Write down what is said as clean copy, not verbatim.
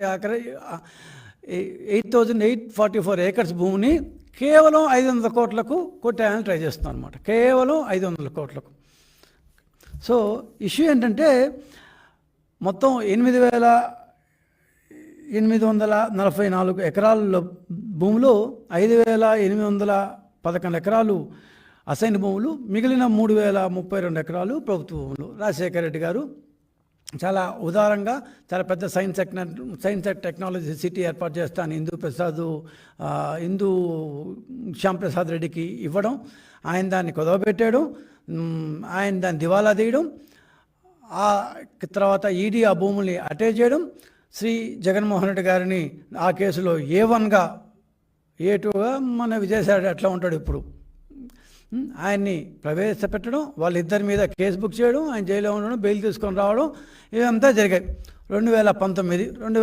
8,844 acres భూమిని కేవలం 500 కోట్లకు కొట్టేయాలని ట్రై చేస్తున్నాం అనమాట. కేవలం 500 కోట్లకు. సో ఇష్యూ ఏంటంటే మొత్తం 8,844 ఎకరాల భూములు 5,811 ఎకరాలు అసైన్ భూములు, మిగిలిన 3,032 ఎకరాలు ప్రభుత్వ భూములు. రాజశేఖర రెడ్డి గారు చాలా ఉదారంగా చాలా పెద్ద సైన్స్ అండ్ టెక్నాలజీ సిటీ ఏర్పాటు చేస్తాను హిందూ శ్యాంప్రసాద్ రెడ్డికి ఇవ్వడం, ఆయన దాన్ని కుదవబెట్టేయడం, ఆయన దాన్ని దివాలా తీయడం, ఆ తర్వాత ఈడీ ఆ భూముల్ని అటాచ్ చేయడం, శ్రీ జగన్మోహన్ రెడ్డి గారిని ఆ కేసులో A1గా A2గా మన విజయసాయి ఎట్లా ఉంటాడు ఇప్పుడు ఆయన్ని ప్రవేశపెట్టడం, వాళ్ళిద్దరి మీద కేసు బుక్ చేయడం, ఆయన జైల్లో ఉండడం, బెయిల్ తీసుకొని రావడం, ఇవంతా జరిగాయి. 2019